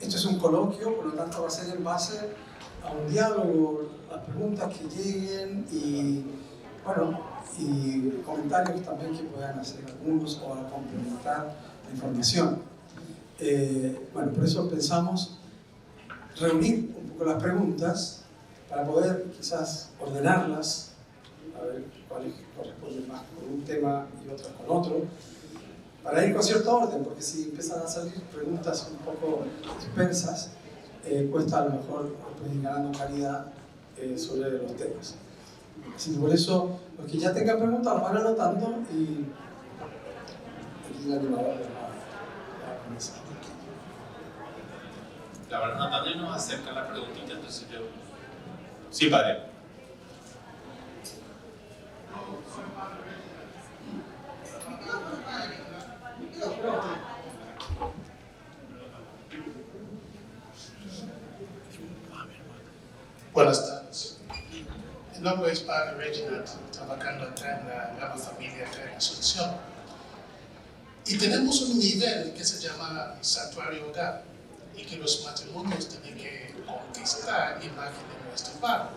Esto es un coloquio, por lo tanto va a ser en base a un diálogo, las preguntas que lleguen y, bueno, y comentarios también que puedan hacer algunos o a complementar la información. Bueno, por eso pensamos reunir un poco las preguntas para poder quizás ordenarlas, a ver cuáles corresponden más con un tema y otras con otro, para ir con cierto orden, porque si empiezan a salir preguntas un poco dispersas, cuesta a lo mejor ir ganando calidad sobre los temas. Así que por eso, los que ya tengan preguntas las van anotando y aquí la animadora va a comenzar. La van anotando y nos acerca la preguntita, entonces yo... Sí, padre. Buenas tardes. Mi nombre es Padre Reginald, trabajando acá en la Nueva Familia acá en Asunción. Y tenemos un nivel que se llama Santuario Hogar, y que los matrimonios tienen que conquistar imagen de nuestro Padre.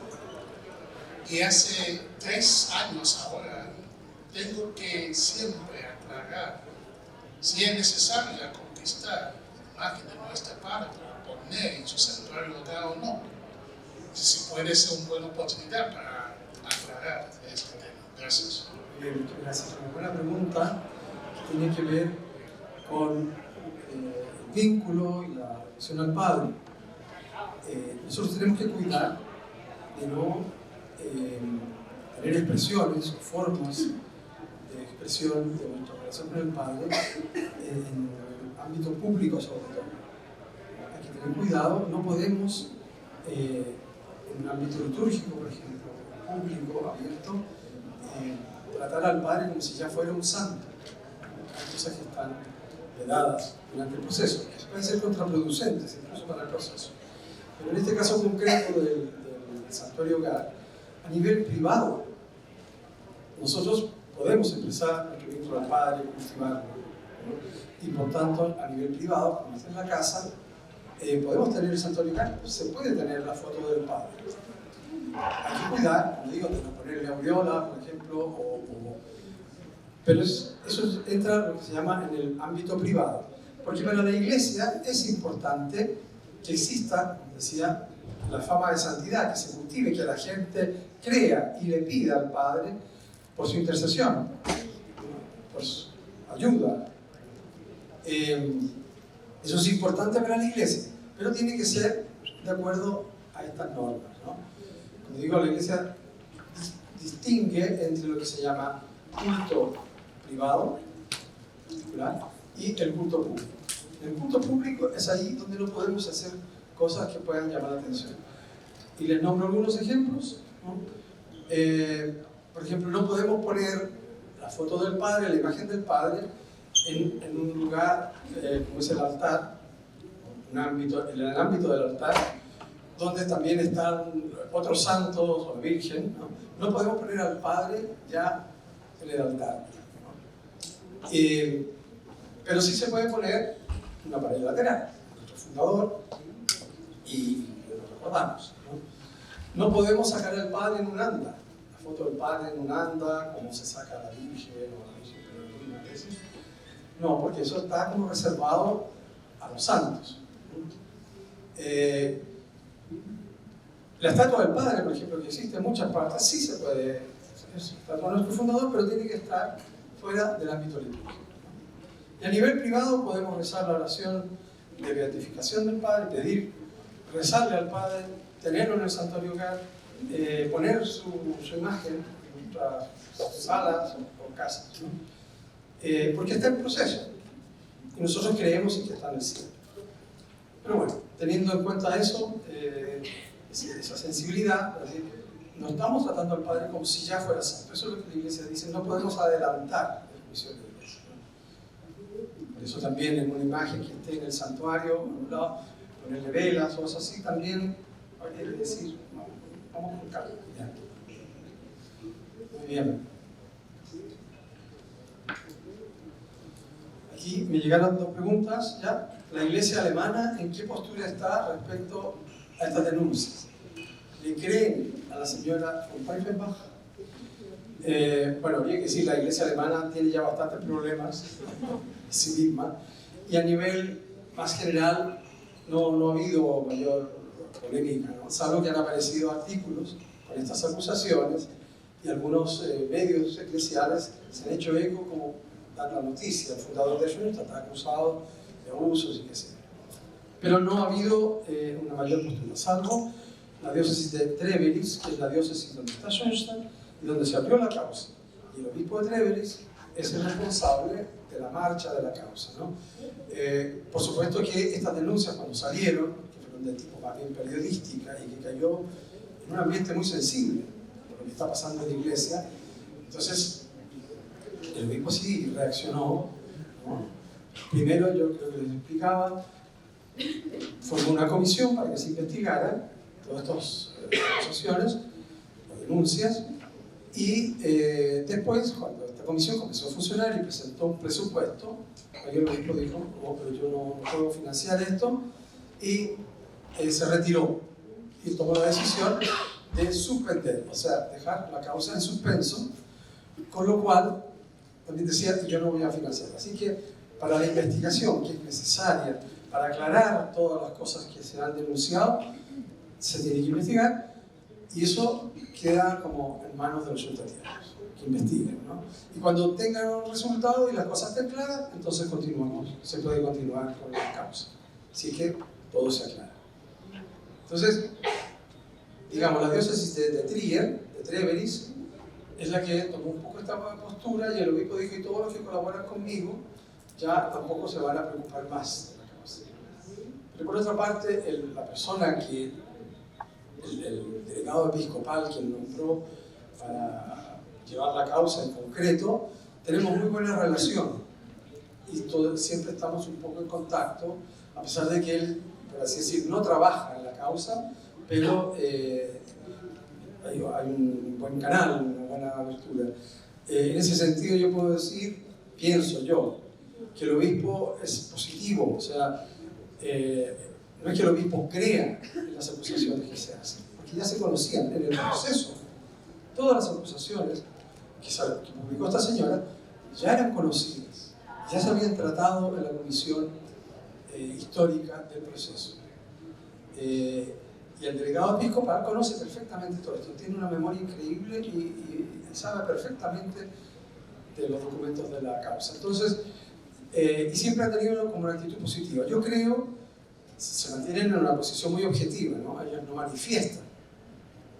Y hace 3 años ahora tengo que siempre aclarar si es necesario conquistar imagen de nuestro Padre para poner en su santuario hogar o no. Si puede ser una buena oportunidad para aclarar este tema. Gracias. Bien, gracias. Una buena pregunta que tiene que ver con el vínculo y la relación al Padre. Nosotros tenemos que cuidar de no tener expresiones o formas de expresión de nuestra relación con el Padre en el ámbito público sobre todo. Hay que tener cuidado, no podemos en un ámbito litúrgico, por ejemplo, público, abierto, tratar al Padre como si ya fuera un santo. Hay cosas que están vedadas durante el proceso, que pueden ser contraproducentes incluso para el proceso. Pero en este caso concreto del santuario hogar, a nivel privado, nosotros podemos expresar nuestro vínculo al Padre, cultivarlo, ¿no? Y por tanto, a nivel privado, como está en la casa, podemos tener el santuario hogar, se puede tener la foto del Padre. Hay que cuidar, como digo, de no ponerle aureola, por ejemplo, pero eso entra en lo que se llama en el ámbito privado. Porque para la Iglesia es importante que exista, como decía, la fama de santidad, que se cultive, que la gente crea y le pida al Padre por su intercesión, por su ayuda. Eso es importante para la Iglesia, pero tiene que ser de acuerdo a estas normas, ¿no? Como digo, la Iglesia distingue entre lo que se llama culto privado, particular, y el culto público. El culto público es ahí donde no podemos hacer cosas que puedan llamar la atención. Y les nombro algunos ejemplos, ¿no? Por ejemplo, no podemos poner la foto del Padre, la imagen del Padre, en un lugar como es el altar, en el ámbito del altar, donde también están otros santos o la Virgen, ¿no? No podemos poner al Padre ya en el altar, ¿no? Pero sí se puede poner una pared lateral, nuestro fundador, y lo recordamos, ¿no? No podemos sacar al Padre en un anda, la foto del Padre en un anda, como se saca a la Virgen o a la Virgen Peregrina a veces. No, porque eso está como reservado a los santos. La estatua del Padre, por ejemplo, que existe en muchas partes, sí se puede, es estatua de nuestro fundador, pero tiene que estar fuera del ámbito litúrgico. Y a nivel privado podemos rezar la oración de beatificación del Padre, pedir, rezarle al Padre, tenerlo en el santuario hogar, poner su imagen en nuestras salas o casas, ¿no? Porque está en proceso y nosotros creemos que está en el cielo. Pero bueno, teniendo en cuenta eso, esa sensibilidad, es decir, no estamos tratando al Padre como si ya fuera santo. Eso es lo que la Iglesia dice, no podemos adelantar el juicio de Dios, ¿no? Por eso también en una imagen que esté en el santuario, por un lado, ponerle velas o cosas así, también hay que decir, no, vamos con calma. Ya. Muy bien. aquí me llegaron dos preguntas ya. ¿La iglesia alemana en qué postura está respecto a estas denuncias? ¿Le creen a la señora von Pfeifenbach? Bueno, habría que decir, la iglesia alemana tiene ya bastantes problemas en sí misma, y a nivel más general no ha habido mayor polémica, ¿no? Salvo que han aparecido artículos con estas acusaciones y algunos medios eclesiales se han hecho eco como dan la noticia. El fundador de Schoenstatt está acusado de abusos y qué sé yo. Pero no ha habido una mayor postura, salvo la diócesis de Treveris, que es la diócesis donde está Schoenstatt y donde se abrió la causa. Y el obispo de Treveris es el responsable de la marcha de la causa, ¿no? Por supuesto que estas denuncias, cuando salieron, que fueron de tipo más bien periodística y que cayó en un ambiente muy sensible por lo que está pasando en la iglesia, entonces el obispo sí reaccionó, ¿no? Primero, yo creo que les explicaba, formó una comisión para que se investigaran todas estas acusaciones o denuncias, y después, cuando esta comisión comenzó a funcionar y presentó un presupuesto, ahí el obispo dijo, no, pero yo no puedo financiar esto, y se retiró y tomó la decisión de suspender, o sea, dejar la causa en suspenso, con lo cual también decía que yo no voy a financiar. Así que para la investigación que es necesaria para aclarar todas las cosas que se han denunciado, se tiene que investigar, y eso queda como en manos de los ultraterrianos, que investiguen, ¿no? Y cuando tengan un resultado y las cosas estén claras, entonces continuamos, se puede continuar con la causa. Así que todo se aclara. Entonces, digamos, la diócesis de Trier, de Treveris, es la que tomó un poco esta postura, y el obispo dijo, y todos los que colaboran conmigo ya tampoco se van a preocupar más de la causa. Pero por otra parte, la persona que, el delegado episcopal quien nombró para llevar la causa en concreto, tenemos muy buena relación y siempre estamos un poco en contacto, a pesar de que él, por así decir, no trabaja en la causa, pero hay un buen canal, una buena abertura. En ese sentido yo puedo decir, pienso yo, que el obispo es positivo, o sea, no es que el obispo crea en las acusaciones que se hacen, porque ya se conocían en el proceso. Todas las acusaciones que publicó esta señora ya eran conocidas, ya se habían tratado en la comisión histórica del proceso. Y el delegado episcopal conoce perfectamente todo esto, tiene una memoria increíble y sabe perfectamente de los documentos de la causa. Entonces, y siempre ha tenido como una actitud positiva. Yo creo, se mantienen en una posición muy objetiva, ¿no? Ellos no manifiestan,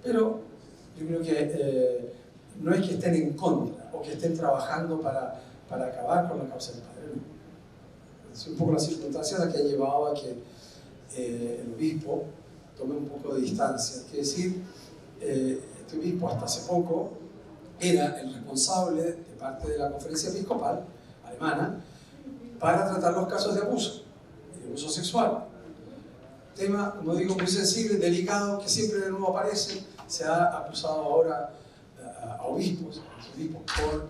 pero yo creo que no es que estén en contra o que estén trabajando para acabar con la causa del padre, ¿no? Es un poco las circunstancias las que han llevado a que el obispo tome un poco de distancia. Es decir, este obispo hasta hace poco era el responsable de parte de la conferencia episcopal alemana para tratar los casos de abuso sexual. Tema, como digo, muy sensible, delicado, que siempre de nuevo aparece. Se ha acusado ahora a obispos por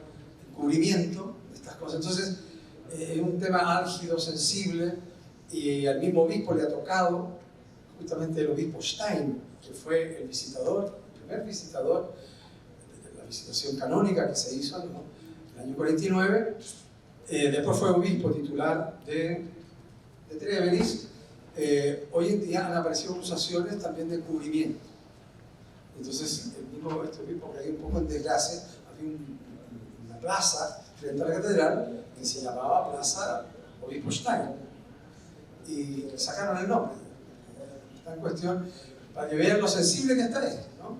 encubrimiento de estas cosas. Entonces, es un tema álgido, sensible, y al mismo obispo le ha tocado justamente el obispo Stein, que fue el visitador, el primer visitador de la visitación canónica que se hizo, ¿no?, en el año 49. Después fue obispo titular de Treveris. Hoy en día han aparecido acusaciones también de encubrimiento. Entonces, este obispo, que hay un poco en desgracia, había una plaza frente a la catedral que se llamaba Plaza Obispo Stein, y le sacaron el nombre. Está en cuestión para que vean lo sensible que está esto, ¿no?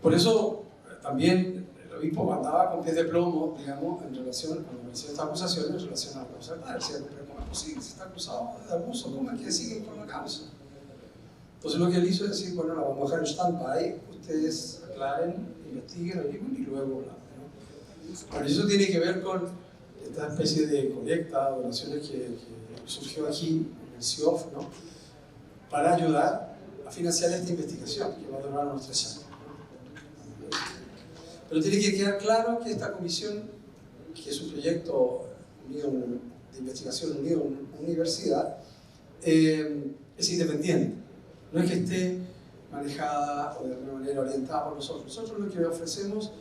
Por eso también el obispo andaba con pies de plomo, digamos, en relación, cuando apareció esta acusación, en relación a la causa del padre. Decía, pero ¿cómo es posible? Si está acusado de abuso, ¿cómo es que siguen con la causa? Entonces lo que él hizo es decir, bueno, la vamos a dejar en stand-by, ustedes aclaren, investiguen, y luego hablamos, ¿no? Pero eso tiene que ver con esta especie de colecta, donaciones que surgió aquí, en el CIOF, ¿no?, para ayudar a financiar esta investigación, que va a durar unos 3 años. Pero tiene que quedar claro que esta comisión que es un proyecto unido, de investigación unido a una universidad, es independiente. No es que esté manejada o de alguna manera orientada por nosotros. Nosotros lo que ofrecemos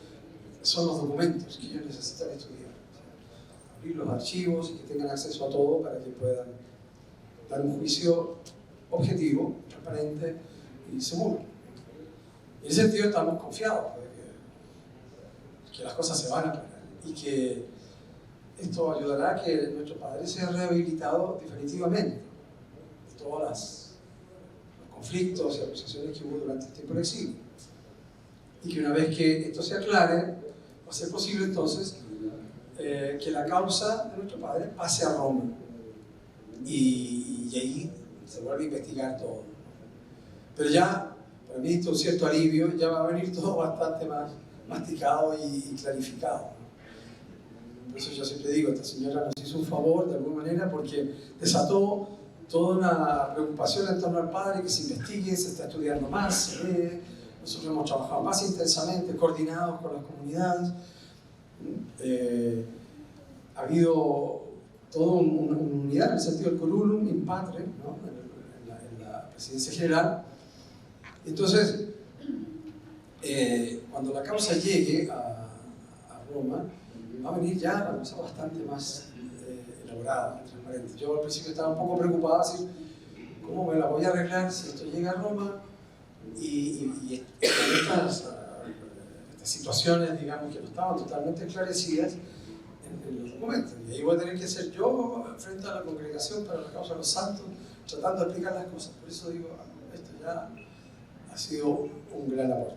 son los documentos que ellos necesitan estudiar. Abrir los archivos y que tengan acceso a todo para que puedan dar un juicio objetivo, transparente y seguro. En ese sentido estamos confiados de que las cosas se van a aclarar y que esto ayudará a que nuestro padre sea rehabilitado definitivamente de todos los conflictos y acusaciones que hubo durante el tiempo del exilio. Y que una vez que esto se aclare, va a ser posible entonces que la causa de nuestro padre pase a Roma y ahí se vuelve a investigar todo. Pero ya, para mí, esto es un cierto alivio, ya va a venir todo bastante más masticado y clarificado. Por eso yo siempre digo, esta señora nos hizo un favor de alguna manera porque desató toda una preocupación en torno al padre, que se investigue, se está estudiando más, se lee. Nosotros hemos trabajado más intensamente, coordinados con las comunidades. Ha habido toda una unidad en el sentido del curulum in patre, ¿no? en la presidencia general. Entonces, cuando la causa llegue a Roma, va a venir ya la cosa bastante más elaborada, transparente. Yo al principio estaba un poco preocupado, así, ¿cómo me la voy a arreglar si esto llega a Roma? Y estas situaciones, digamos, que no estaban totalmente esclarecidas en los documentos. Y ahí voy a tener que ser yo frente a la congregación para la causa de los santos, tratando de explicar las cosas. Por eso digo, esto ya ha sido un gran aporte.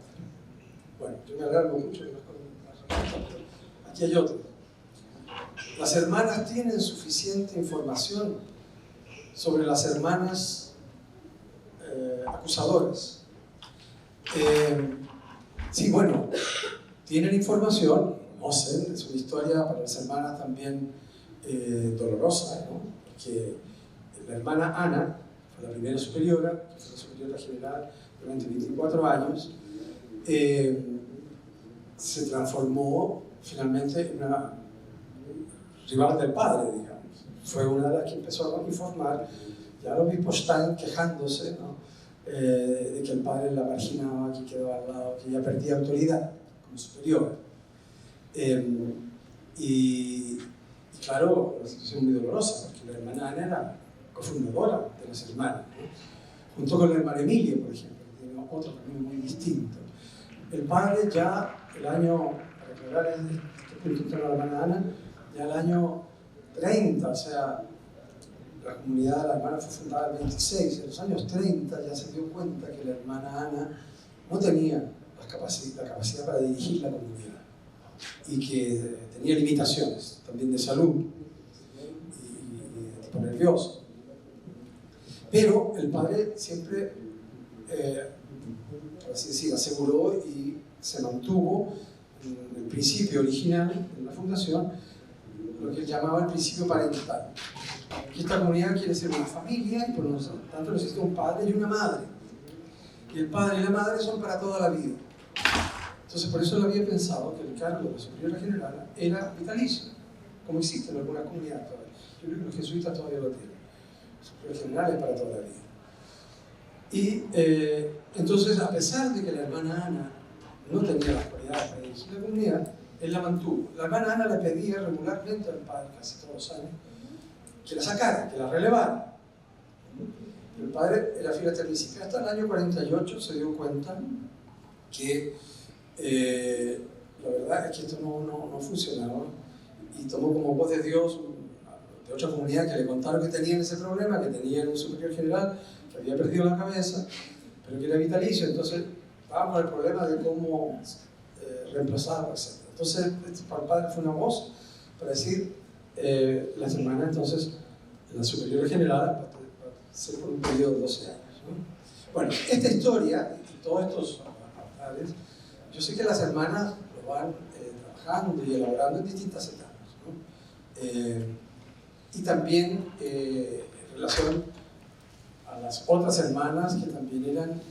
Bueno, yo me alargo mucho con las respuestas, pero aquí hay otro. Las hermanas tienen suficiente información sobre las hermanas acusadoras. Sí, bueno, tienen información, conocen, es una historia para las hermanas también dolorosa, ¿no? Porque la hermana Ana fue la primera superiora, fue la superiora general durante 24 años, se transformó finalmente en una rival del padre, digamos. Fue una de las que empezó a informar, ya los obispos están quejándose, ¿no? De que el padre la marginaba, que quedaba al lado, que ya perdía autoridad como superior. Y claro, la situación muy dolorosa, porque la hermana Ana era cofundadora de las hermanas, ¿no? Junto con la hermana Emilia, por ejemplo, que tiene otro camino muy distinto. El padre ya el año, para aclarar este punto en torno a la hermana Ana, ya el año 30, o sea, la comunidad de la hermana fue fundada en el 26, en los años 30 ya se dio cuenta que la hermana Ana no tenía la capacidad para dirigir la comunidad y que tenía limitaciones también de salud y de tipo nervioso. Pero el padre siempre, por así decir, aseguró y se mantuvo en el principio original de la fundación, lo que él llamaba el principio parental. Que esta comunidad quiere ser una familia y por lo tanto necesita un padre y una madre. Y el padre y la madre son para toda la vida. Entonces por eso él había pensado que el cargo de la superiora general era vitalicio, como existe en alguna comunidad todavía. Yo creo que los jesuitas todavía lo tienen. La superiora general es para toda la vida. Y entonces, a pesar de que la hermana Ana no tenía las cualidades para dirigir la comunidad, él la mantuvo. La hermana Ana le pedía regularmente al padre, casi todos los años, que la sacara, que la relevara. El padre era fiel hasta el principio. Hasta el año 48 se dio cuenta que la verdad es que esto no funcionaba y tomó como voz de Dios de otra comunidad que le contaron que tenían ese problema, que tenían un superior general que había perdido la cabeza, pero que era vitalicio. Entonces estábamos con el problema de cómo reemplazarlo, etc. Entonces para el padre fue una voz para decir la semana entonces la superior general va a ser por un periodo de 12 años, ¿no? Bueno, esta historia y todos estos apartados, yo sé que las hermanas lo van trabajando y elaborando en distintas etapas, ¿no? Y también en relación a las otras hermanas que también eran,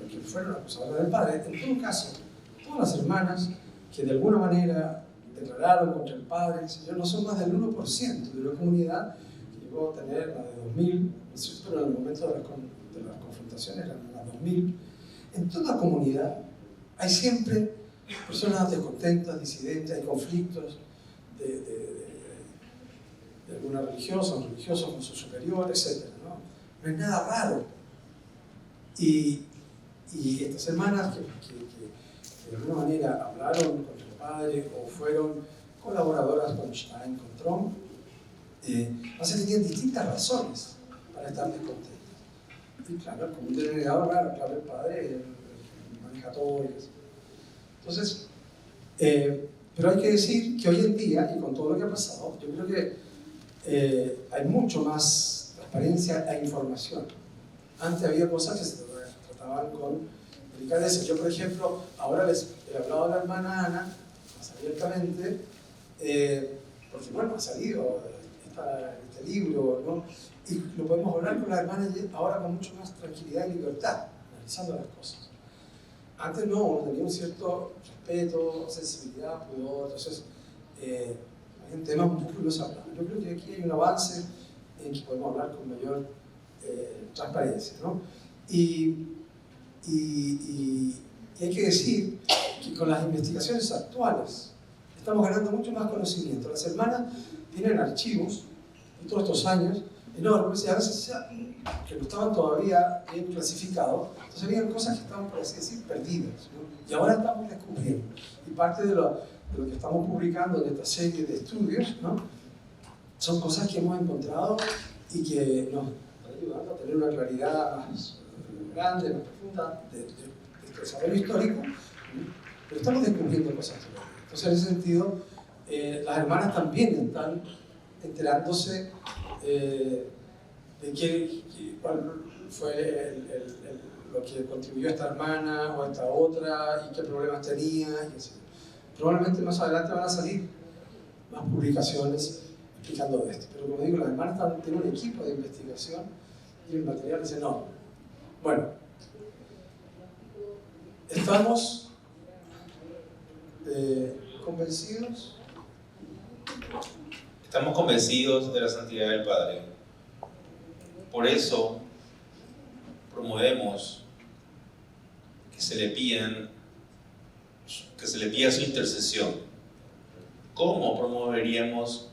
que fueron acusadoras del padre. En todo caso, todas las hermanas que de alguna manera declararon contra el padre, no son más del 1% de una comunidad que llegó a tener más de 2.000, pero en el momento de las confrontaciones eran más de 2.000. En toda comunidad hay siempre personas descontentas, disidentes, hay conflictos de alguna religiosa, un religioso con su superior, etc. No es nada raro. Y estas hermanas que de alguna manera hablaron contra el padre o fueron colaboradoras con Stein, con Trump, tenían distintas razones para estar descontentas. Y claro, el común denominador, claro, el padre maneja todo y eso. Entonces, pero hay que decir que hoy en día, y con todo lo que ha pasado, yo creo que hay mucho más transparencia e información. Antes había cosas que se trataban con delicadeza. Yo, por ejemplo, ahora les he hablado a la hermana Ana, más abiertamente, porque bueno, ha salido este libro, ¿no? Y lo podemos hablar con la hermana ahora con mucho más tranquilidad y libertad, analizando las cosas. Antes no, uno tenía un cierto respeto, sensibilidad, pudor, entonces hay temas muy curiosos hablar. Yo creo que aquí hay un avance en que podemos hablar con mayor transparencia, ¿no? Y hay que decir que con las investigaciones actuales estamos ganando mucho más conocimiento. Las hermanas tienen archivos de todos estos años enormes y a veces que no estaban todavía bien clasificados, entonces había cosas que estaban, por así decir, perdidas, ¿no? Y ahora estamos descubriendo. Y parte de lo que estamos publicando en esta serie de estudios, ¿no? Son cosas que hemos encontrado y que nos están ayudando a tener una claridad más grande, más profunda de este desarrollo histórico, ¿no? Pero estamos descubriendo cosas todavía. Entonces, en ese sentido, las hermanas también están enterándose de cuál fue lo que contribuyó a esta hermana o a esta otra y qué problemas tenía. Y así. Probablemente más adelante van a salir más publicaciones explicando de esto. Pero como digo, las hermanas tienen un equipo de investigación y el material dice no. Bueno, estamos convencidos. Estamos convencidos de la santidad del Padre. Por eso promovemos que se le pida su intercesión. ¿Cómo promoveríamos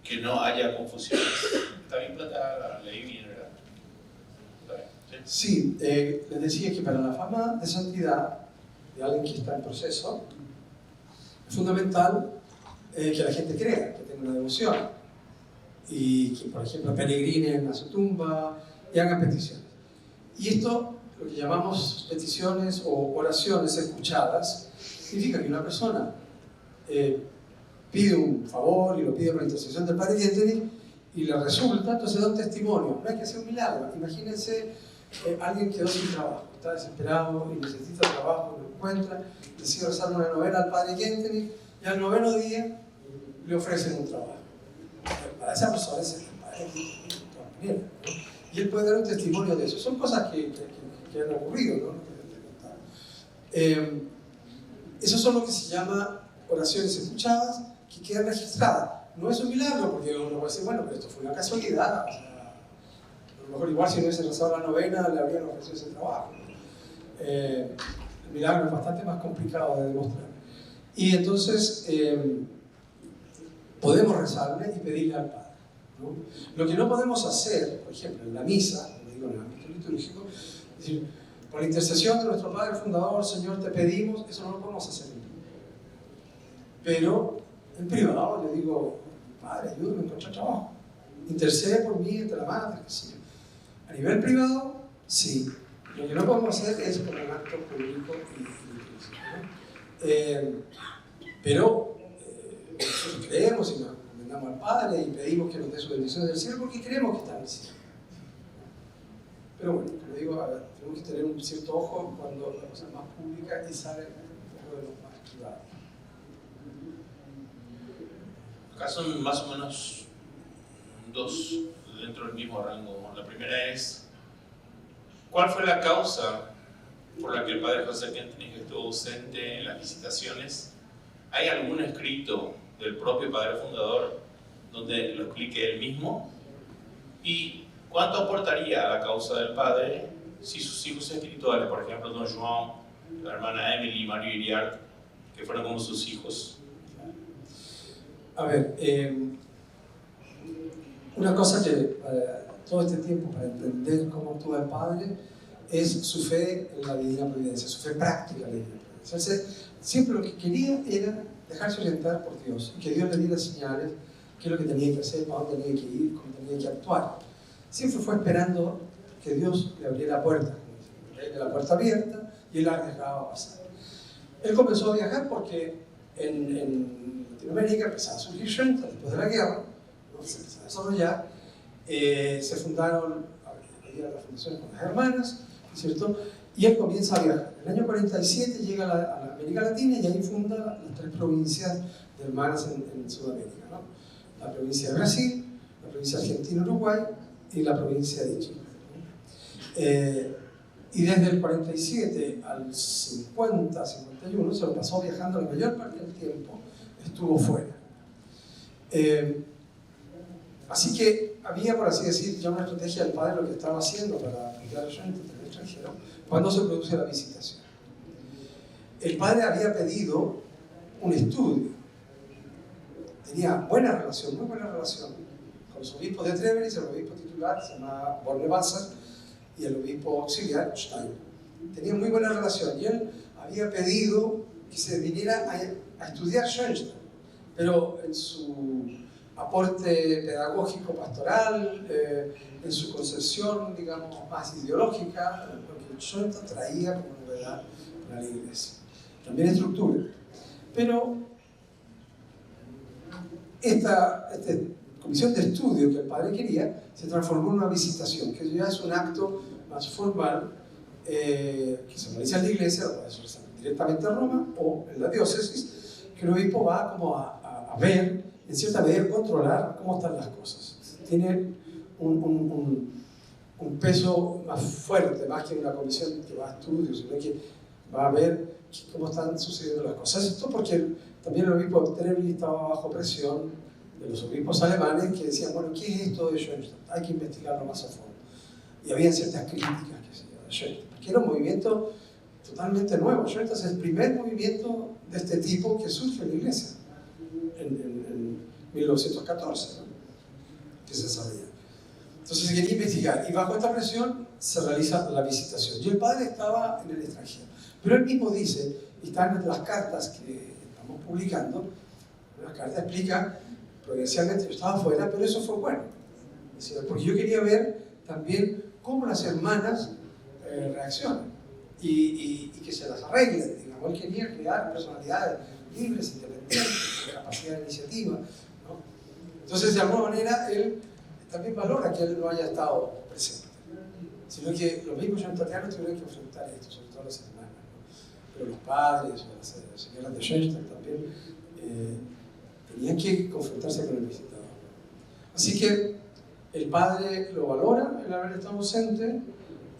que no haya confusiones? Está bien planteada la ley, bien, ¿verdad? Está bien, ¿sí? Sí, les decía que para la fama de santidad de alguien que está en proceso, es fundamental que la gente crea, que tenga una devoción y que, por ejemplo, peregrinen a su tumba y hagan peticiones. Y esto, lo que llamamos peticiones o oraciones escuchadas, significa que una persona pide un favor y lo pide por la intercesión del Padre Yeteni y le resulta, entonces da un testimonio. No hay que hacer un milagro. Imagínense, alguien quedó sin trabajo, está desesperado y necesita trabajo, lo encuentra, decide rezar una novena al Padre Yeteni y al 9º día le ofrecen un trabajo. Para esa persona es el Padre Yeteni, de todas maneras, ¿no? Y él puede dar un testimonio de eso. Son cosas que han ocurrido, ¿no? Eso son lo que se llama oraciones escuchadas que quedan registradas. No es un milagro, porque uno puede decir, bueno, pero esto fue una casualidad. O sea, a lo mejor igual si no hubiese rezado la novena le habrían ofrecido ese trabajo. El milagro es bastante más complicado de demostrar. Y entonces podemos rezarle y pedirle al Padre, ¿no? Lo que no podemos hacer, por ejemplo, en la misa, como digo en el ámbito litúrgico, es decir, por la intercesión de nuestro Padre Fundador, Señor, te pedimos, eso no lo podemos hacer. Pero en privado le digo, Padre, ayúdame a encontrar trabajo. Intercede por mí ante la madre, que sí. A nivel privado, sí. Lo que no podemos hacer es con un acto público y litúrgico, ¿no? Pero nosotros creemos y nos encomendamos al Padre y pedimos que nos dé su bendición del cielo porque creemos que está en el cielo. Pero bueno, como digo, tenemos que tener un cierto ojo cuando la cosa es más pública y sale un poco de lo más privado. Acá son más o menos dos dentro del mismo rango. La primera es, ¿cuál fue la causa por la que el Padre José Kentenich estuvo ausente en las visitaciones? ¿Hay algún escrito del propio padre fundador, donde lo explique él mismo? ¿Y cuánto aportaría a la causa del padre si sus hijos espirituales, por ejemplo, don Joan, la hermana Emily y Mario Iriart, que fueron como sus hijos? A ver, una cosa que todo este tiempo para entender cómo actúa el Padre es su fe en la divina providencia, su fe práctica en la divina providencia. Entonces, siempre lo que quería era dejarse orientar por Dios y que Dios le diera señales, qué es lo que tenía que hacer, para dónde tenía que ir, cómo tenía que actuar. Siempre fue esperando que Dios le abriera la puerta, la puerta abierta, y él la dejaba pasar. Él comenzó a viajar porque en Latinoamérica empezaba a surgir Schoenstatt después de la guerra, ¿no? Se empezó a desarrollar, se fundaron, había las fundaciones con las hermanas, ¿cierto? Y él comienza a viajar. En el año 47 llega a la América Latina y ahí funda las 3 provincias de hermanas en Sudamérica, ¿no? La provincia de Brasil, la provincia de Argentina-Uruguay y la provincia de Chile. Y desde el 47 al 50, 51 se lo pasó viajando la mayor parte del tiempo, estuvo fuera. Así que había, por así decir, ya una estrategia del padre lo que estaba haciendo para aplicar a Schoenstatt en el extranjero cuando se produce la visitación. El padre había pedido un estudio, tenía buena relación, muy buena relación con los obispos de Treveris, el obispo titular se llamaba Bornebuser y el obispo auxiliar Stein. Tenía muy buena relación y él había pedido que se viniera a estudiar Schoenstatt, pero en su aporte pedagógico pastoral, en su concepción, digamos, más ideológica, lo que Schoenstatt traía como novedad para la Iglesia. También estructura. Pero esta comisión de estudio que el padre quería se transformó en una visitación, que ya es un acto más formal que se realiza en la iglesia, lo puede ser directamente en Roma o en la diócesis, que el obispo va como a ver, en cierta medida controlar cómo están las cosas. Tiene un peso más fuerte, más que una comisión que va a estudios, sino que va a ver cómo están sucediendo las cosas. Esto porque también el obispo de Treveris estaba bajo presión de los obispos alemanes que decían, bueno, ¿qué es esto de Schoenstatt? Hay que investigarlo más a fondo. Y había ciertas críticas que se hacían de Schoenstatt, porque era un movimiento totalmente nuevo. Schoenstatt es el primer movimiento de este tipo que surge en la iglesia, en 1914, ¿no? Que se sabía. Entonces se quería investigar, y bajo esta presión se realiza la visitación. Y el padre estaba en el extranjero. Pero él mismo dice, y están entre las cartas que estamos publicando, las cartas explican, providencialmente yo estaba afuera, pero eso fue bueno. Porque yo quería ver también cómo las hermanas reaccionan y que se las arreglen. Digamos, él quería crear personalidades libres, independientes, con capacidad de iniciativa, ¿no? Entonces, de alguna manera, él también valora que él no haya estado presente, sino que los mismos schoenstattianos tuvieron que enfrentar esto, sobre todo las hermanas, ¿no? Pero los padres o las señoras de Schoenstatt también tenían que confrontarse con el visitador. Así que el padre lo valora, el haber estado ausente,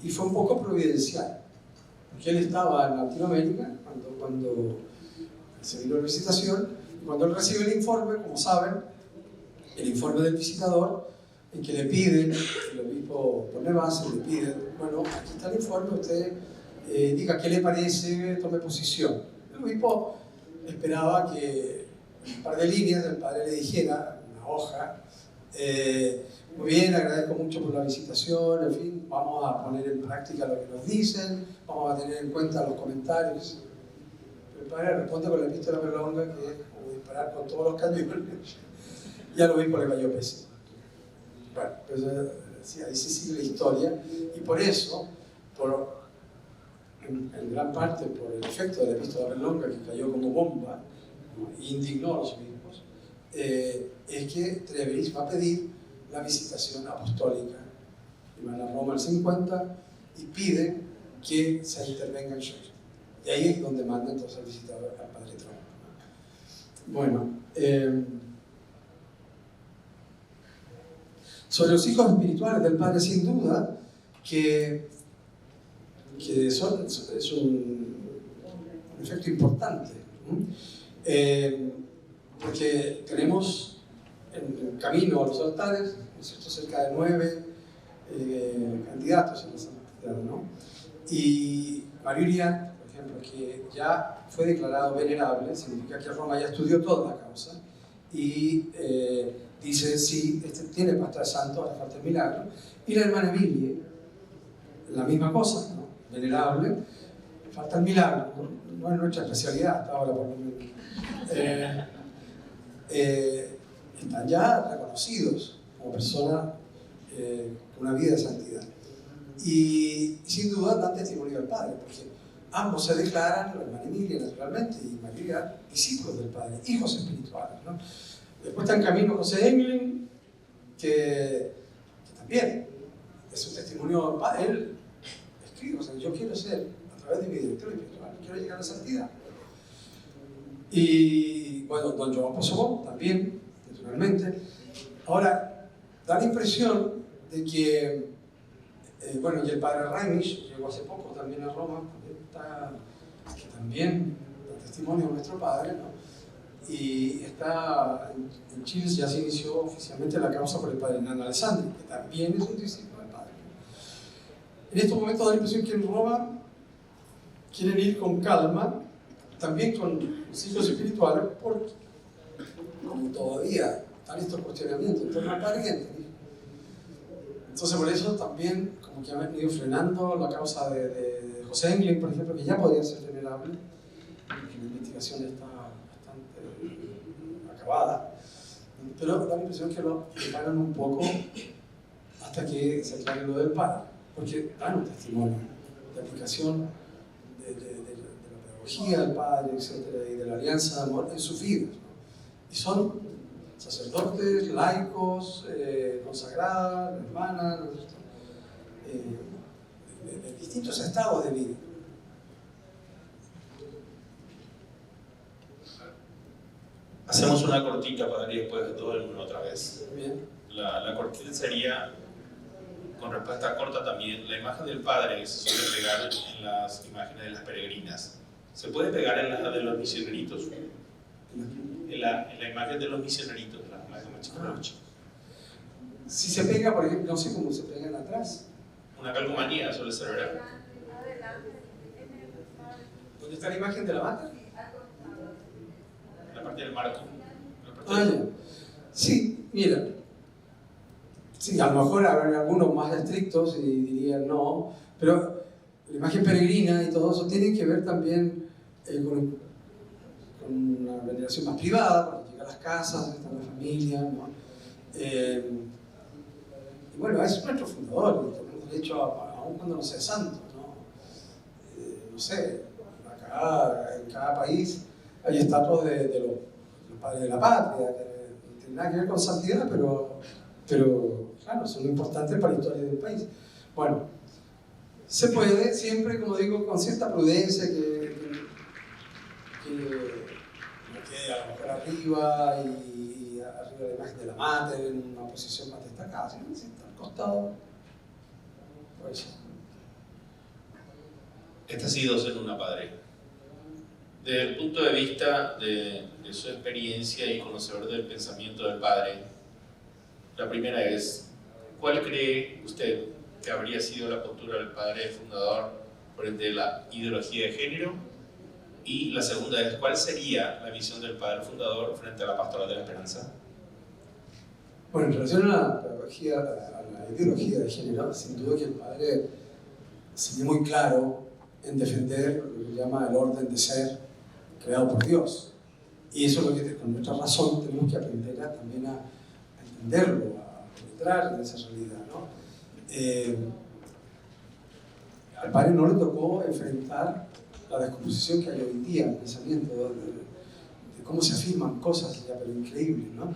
y fue un poco providencial, porque él estaba en Latinoamérica cuando se vino la visitación, y cuando él recibe el informe, como saben, el informe del visitador, en que le piden, el obispo Bornebuser le pide, bueno, aquí está el informe, usted diga qué le parece, tome posición. El obispo esperaba que un par de líneas el padre le dijera, una hoja, muy bien, agradezco mucho por la visitación, en fin, vamos a poner en práctica lo que nos dicen, vamos a tener en cuenta los comentarios. Pero el padre responde con la epístola Perlonga, que es como disparar con todos los cañones, y al obispo le cayó pésimo. Bueno, pues ahí se sigue la historia, y por eso, en gran parte por el efecto de la epístola Perlonga, que cayó como bomba, ¿no? E indignó a los obispos, es que Treveris va a pedir la visitación apostólica. Y van a Roma al 50 y piden que se intervenga en Schoenstatt. Y ahí es donde manda entonces al visitador al padre Trompa. Bueno, sobre los hijos espirituales del padre, sin duda, que es un efecto importante. porque tenemos en camino a los altares, ¿no es cierto?, cerca de 9 candidatos en la santidad, ¿no? Y Marilia, por ejemplo, que ya fue declarado venerable, significa que Roma ya estudió toda la causa y dice, sí, este tiene para estar santo, ahora falta el milagro. Y la hermana Emilia, la misma cosa, ¿no? Venerable, falta el milagro, no es nuestra especialidad hasta ahora, por lo menos. Están ya reconocidos como personas con una vida de santidad. Y sin duda dan testimonio del Padre, porque ambos se declaran, la hermana Emilia naturalmente y María, discípulos del Padre, hijos espirituales, ¿no? Después está en camino José Englund, que también es un testimonio del Padre. Él escribe, o sea, yo quiero ser, a través de mi director espiritual, quiero llegar a la santidad. Y bueno, don Joan Posobón también, naturalmente. Ahora, da la impresión de que, bueno, y el padre Reimich llegó hace poco también a Roma, que también da testimonio de nuestro padre, ¿no? Y está en Chile, ya se inició oficialmente la causa por el padre Hernán Alessandri, que también es un discípulo del padre. En estos momentos da la impresión que en Roma quieren ir con calma, también con ciclos espirituales, porque como todavía están estos cuestionamientos en torno al padre gente. Entonces por eso también como que han ido frenando la causa de José Englund, por ejemplo, que ya podría ser venerable, porque la investigación está bastante acabada, pero da la impresión que lo preparan un poco hasta que se aclare lo del padre, porque dan un testimonio de aplicación de la pedagogía del padre, etcétera, y de la alianza de amor en sus vidas, ¿no? Y son sacerdotes, laicos, consagradas, hermanas, ¿no? De distintos estados de vida. Hacemos una cortita para ir después de todo el mundo otra vez. Bien. La cortita sería, con respuesta corta también, la imagen del Padre que se suele pegar en las imágenes de las peregrinas. ¿Se puede pegar en la de los misioneritos? En la imagen de los misioneritos, la imagen más chica. Si se pega, por ejemplo, no sé cómo se pegan atrás. Una calcomanía suele ser, ¿verdad? ¿Dónde está la imagen de la banda? La parte del marco. Sí, mira. Sí, a lo mejor habrá algunos más estrictos y dirían no, pero la imagen peregrina y todo eso tiene que ver también con una veneración más privada, cuando llega a las casas, está la familia, ¿no? Y bueno, es nuestro fundador, tenemos derecho aún cuando no sea santo, ¿no? No sé, acá en cada país hay estatuas de los padres de la patria, que no tienen nada que ver con santidad, pero claro, son importantes para la historia del país. Bueno, se puede siempre, como digo, con cierta prudencia, que no quede a lo mejor arriba y arriba la imagen de la mater en una posición más destacada, sino al costado. Pues. Estas sí dos en una, padre. Desde el punto de vista de su experiencia y conocedor del pensamiento del Padre, la primera es, ¿cuál cree usted que habría sido la postura del Padre fundador frente a la ideología de género? Y la segunda es, ¿cuál sería la visión del Padre fundador frente a la pastoral de la esperanza? Bueno, en relación a la pedagogía, a la ideología de género, sin duda que el Padre se ve muy claro en defender lo que llama el orden de ser creado por Dios. Y eso es lo que con nuestra razón tenemos que aprender también a entenderlo, a penetrar en esa realidad, ¿no? Al Padre no le tocó enfrentar la descomposición que hay hoy en día, el pensamiento de cómo se afirman cosas ya, pero increíbles, ¿no?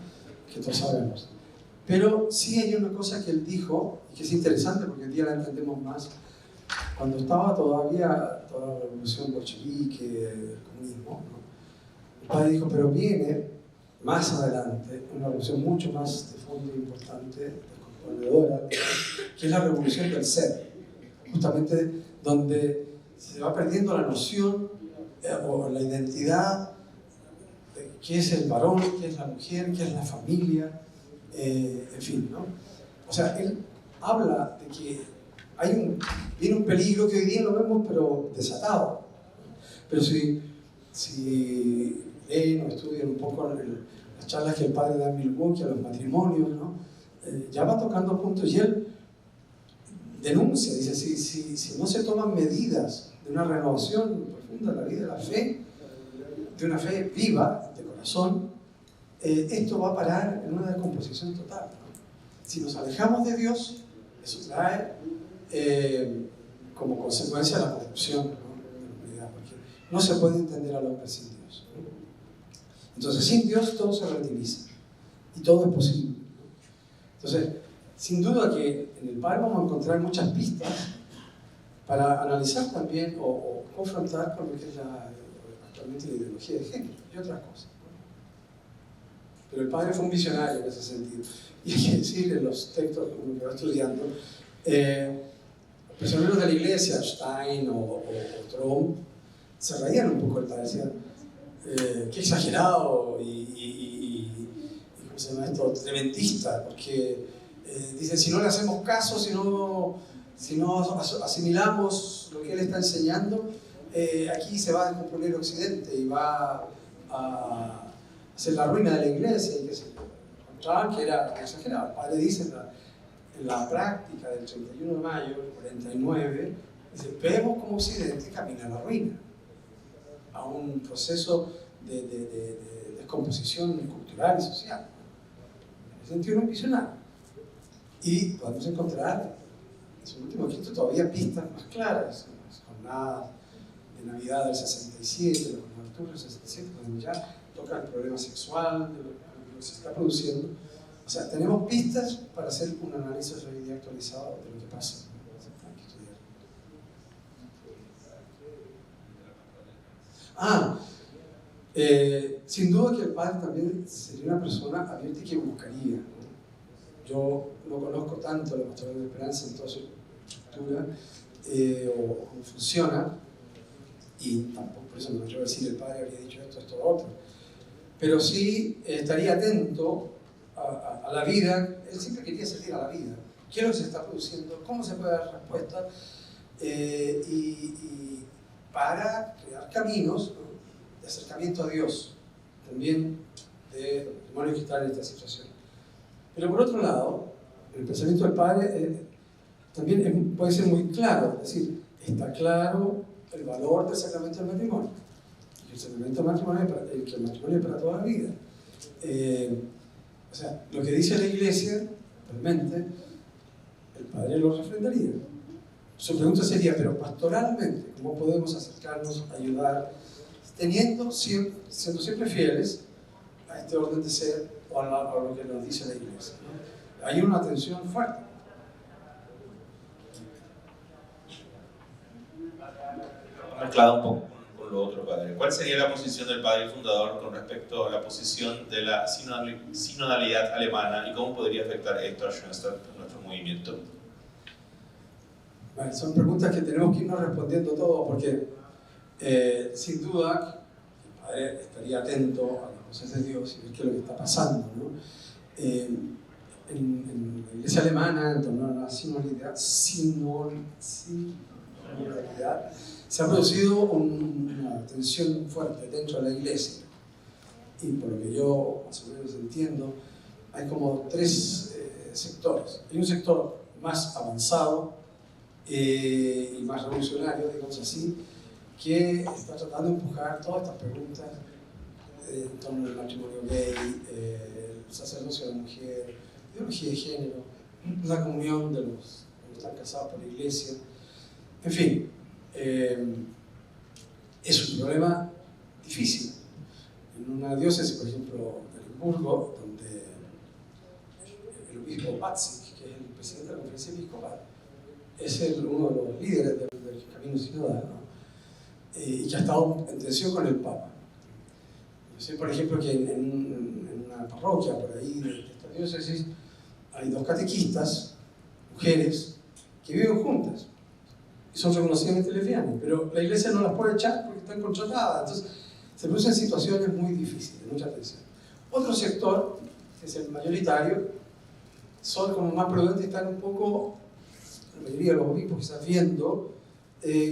Que todos sabemos. Pero sí hay una cosa que él dijo, y que es interesante porque hoy día la entendemos más. Cuando estaba todavía toda la revolución bolchevique, el comunismo, ¿no? El Padre dijo, pero viene más adelante una revolución mucho más de fondo importante, descomponedora, que es la revolución del ser, justamente donde se va perdiendo la noción o la identidad qué es el varón, qué es la mujer, qué es la familia, en fin, ¿no? O sea, él habla de que viene un peligro que hoy día lo vemos pero desatado. Pero si leen o estudian un poco las charlas que el padre da en Milwaukee a los matrimonios, ¿no? Ya va tocando puntos y él denuncia, dice, si no se toman medidas de una renovación profunda de la vida de la fe, de una fe viva, de corazón, esto va a parar en una descomposición total, ¿no? Si nos alejamos de Dios, eso trae como consecuencia la corrupción, ¿no? De la humanidad, porque no se puede entender al hombre sin Dios, ¿no? Entonces, sin Dios todo se relativiza y todo es posible, ¿no? Entonces, sin duda que en el Padre vamos a encontrar muchas pistas para analizar también o confrontar con lo que es actualmente la ideología de género y otras cosas, ¿no? Pero el Padre fue un visionario en ese sentido. Y hay que decir en los textos que va estudiando, los personeros de la iglesia, Stein o Trump, se reían un poco del Padre, decían, qué exagerado y ¿cómo se llama esto? Tremendista, porque dicen, si no le hacemos caso, si no asimilamos lo que él está enseñando, aquí se va a descomponer Occidente y va a hacer la ruina de la iglesia y que se encontraban que era exagerado. El Padre dice en la práctica del 31 de mayo del 49, dice, vemos como Occidente camina a la ruina, a un proceso de descomposición cultural y social. En ese sentido, un visionario. Y podemos encontrar en su último escrito todavía pistas más claras, las jornadas de Navidad del 67, la jornada de octubre del 67, donde ya toca el problema sexual, de lo que se está produciendo. O sea, tenemos pistas para hacer un análisis hoy día actualizado de lo que pasa. Hay que estudiar. Sin duda que el Padre también sería una persona abierta y que buscaría, ¿no? Yo no conozco tanto la Pastoral de Esperanza en toda su estructura o cómo funciona, y tampoco por eso me atrevo a decir el Padre habría dicho esto, lo otro. Pero sí estaría atento a la vida. Él siempre quería servir a la vida. ¿Qué es lo que se está produciendo? ¿Cómo se puede dar respuesta? Y para crear caminos, ¿no?, de acercamiento a Dios, también de los matrimonios que están en esta situación. Pero por otro lado, el pensamiento del Padre también puede ser muy claro, es decir, está claro el valor del sacramento del matrimonio. Y el sacramento del matrimonio que el matrimonio es para toda la vida. O sea, lo que dice la Iglesia, realmente, el Padre lo refrendaría. Su pregunta sería, pero pastoralmente, ¿cómo podemos acercarnos, ayudar, siendo siempre fieles a este orden de ser o a lo que nos dice la Iglesia, ¿no? Hay una tensión fuerte. Mezclado un poco con lo otro, Padre. ¿Cuál sería la posición del Padre fundador con respecto a la posición de la sinodalidad alemana y cómo podría afectar esto a nuestro movimiento? Bueno, son preguntas que tenemos que irnos respondiendo todos porque sin duda el Padre estaría atento a las cosas de Dios y ver qué es lo que está pasando, ¿no? En la iglesia alemana, en torno a la sinodalidad, se ha producido una tensión fuerte dentro de la iglesia. Y por lo que yo más o menos entiendo, hay como tres sectores. Hay un sector más avanzado y más revolucionario, digamos así, que está tratando de empujar todas estas preguntas en torno al matrimonio gay, el sacerdocio de la mujer, ideología de género, la comunión de los que están casados por la iglesia, en fin. Es un problema difícil. En una diócesis, por ejemplo, de Limburgo, donde el obispo Batzig, que es el presidente de la conferencia episcopal, es uno de los líderes del camino sinodal, ¿no? Y que ha estado en tensión con el Papa. Yo sé, por ejemplo, que en una parroquia por ahí de esta diócesis hay dos catequistas, mujeres, que viven juntas y son reconocidas lesbianas, pero la iglesia no las puede echar porque están contratadas. Entonces se producen situaciones muy difíciles, mucha tensión. Otro sector, que es el mayoritario, son como más prudentes y están un poco, la mayoría de los obispos que están viendo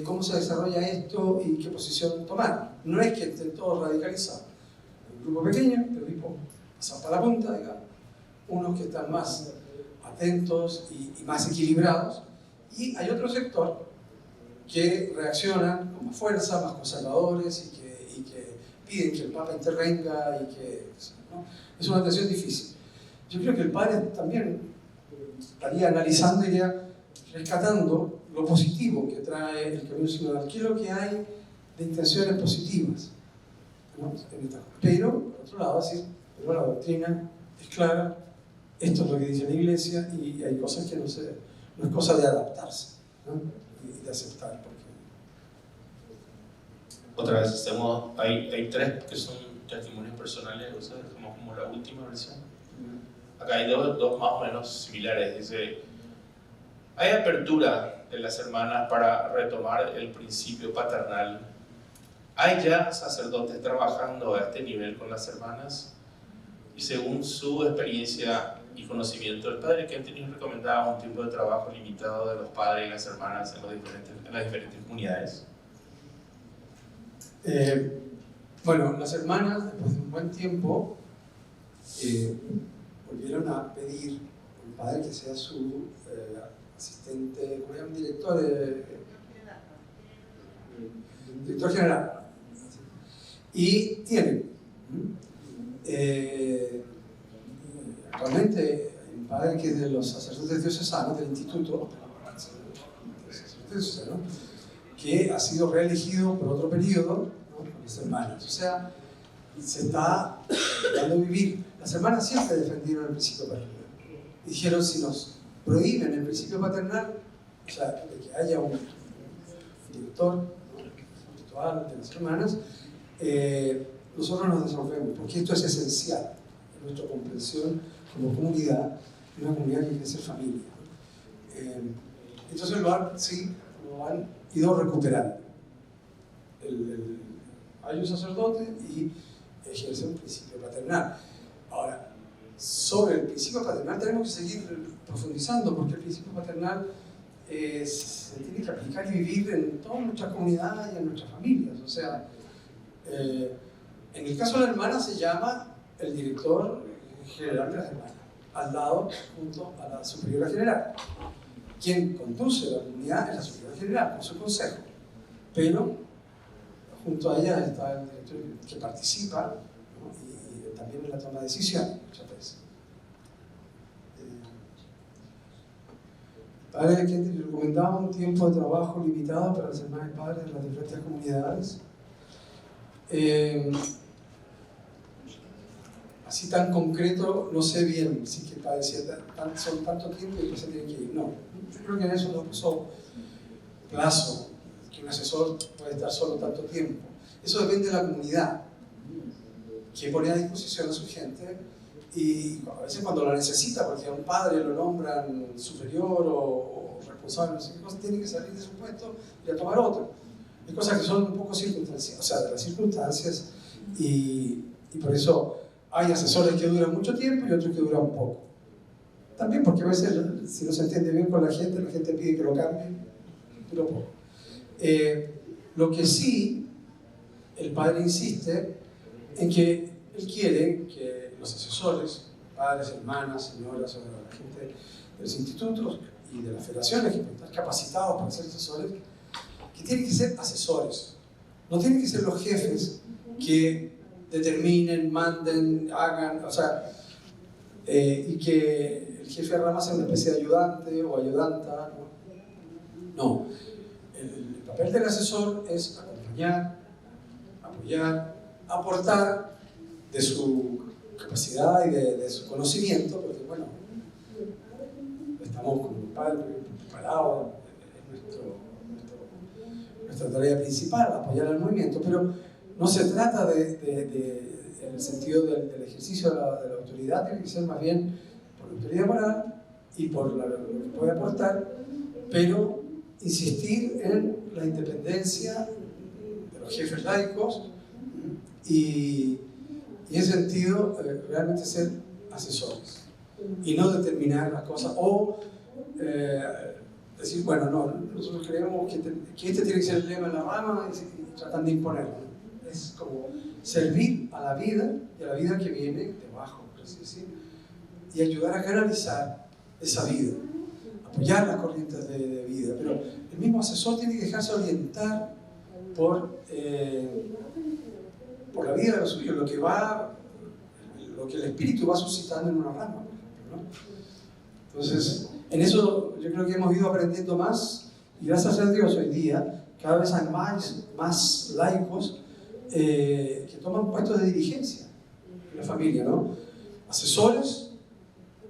cómo se desarrolla esto y qué posición tomar. No es que estén todos radicalizados. Un grupo pequeño, pero obispos pasan para la punta, digamos. Unos que están más atentos y más equilibrados. Y hay otro sector que reaccionan con más fuerza, más conservadores y que piden que el Papa intervenga y que... ¿no? Es una tensión difícil. Yo creo que el padre también estaría analizando, iría rescatando lo positivo que trae el camino sinodal. ¿Qué es lo que hay de intenciones positivas? ¿No? Pero, por otro lado, decir, pero la doctrina es clara, esto es lo que dice la Iglesia y hay cosas que no es cosa de adaptarse, ¿no? Y de aceptar. Porque... Otra vez, hay tres que son testimonios personales, o sea, como la última versión. Acá hay dos más o menos similares. Dice, hay apertura de las hermanas para retomar el principio paternal. ¿Hay ya sacerdotes trabajando a este nivel con las hermanas? Y según su experiencia y conocimiento, el padre Kentenich recomendaba un tiempo de trabajo limitado de los padres y las hermanas en las diferentes comunidades. Bueno, las hermanas, después de un buen tiempo, volvieron a pedir al padre que sea su asistente, ¿cómo se llama? Director general. Y tienen. Actualmente hay un padre que es de los sacerdotes diocesanos del instituto, que ha sido reelegido por otro periodo, ¿no? Con las hermanas. O sea, se está dando a vivir. Las hermanas siempre defendieron el principio paternal. Dijeron, si nos prohíben el principio paternal, o sea, de que haya un director, ¿no? Espiritual de las hermanas, nosotros nos desenvolvemos, porque esto es esencial en nuestra comprensión como comunidad, una comunidad que quiere ser familia. Entonces lo han ido recuperando. Hay un sacerdote y ejerce un principio paternal. Ahora, sobre el principio paternal tenemos que seguir profundizando, porque el principio paternal se tiene que aplicar y vivir en todas nuestras comunidades y en nuestras familias. O sea, en el caso de la hermana se llama el director general de las hermanas, al lado, junto a la superiora general. Quien conduce la comunidad es la superiora general, con su consejo. Pero junto a ella está el director que participa, ¿no? y también en la toma de decisiones muchas veces. El padre Kentenich recomendaba un tiempo de trabajo limitado para las hermanas y padres de las diferentes comunidades. Así tan concreto, no sé bien si que el padre decía, son tanto tiempo y después se tienen que ir. No, yo creo que en eso no puso plazo, que un asesor puede estar solo tanto tiempo. Eso depende de la comunidad, que pone a disposición a su gente y a veces cuando lo necesita, porque a un padre lo nombran superior o responsable, no sé qué cosa, tiene que salir de su puesto y a tomar otro. Hay cosas que son un poco circunstanciales, o sea, de las circunstancias, y por eso hay asesores que duran mucho tiempo y otros que duran poco. También porque a veces, si no se entiende bien con la gente pide que lo cambien, dura poco. Lo que sí, el padre insiste en que él quiere que los asesores, padres, hermanas, señoras, o la gente de los institutos y de las federaciones que pueden estar capacitados para ser asesores, que tienen que ser asesores, no tienen que ser los jefes que determinen, manden, hagan, o sea, y que el jefe de rama sea una especie de ayudante o ayudanta, no. El papel del asesor es acompañar, apoyar, aportar de su capacidad y de su conocimiento, porque bueno, estamos como padres preparados, es nuestra tarea principal, apoyar al movimiento, pero no se trata en el sentido del ejercicio de la autoridad, tiene que ser más bien por la autoridad moral y por lo que puede aportar, pero insistir en la independencia de los jefes laicos y en ese sentido realmente ser asesores y no determinar las cosas o decir, bueno, no, nosotros creemos que este tiene que ser el lema de la rama y tratan de imponerlo. Es como servir a la vida y a la vida que viene debajo, por así decir, y ayudar a canalizar esa vida, apoyar las corrientes de vida, pero el mismo asesor tiene que dejarse orientar por la vida de los suyos, lo que el espíritu va suscitando en una rama, por ejemplo, ¿no? Entonces, en eso yo creo que hemos ido aprendiendo más, y gracias a Dios hoy día cada vez hay más laicos que toman puestos de dirigencia en la familia, ¿no? Asesores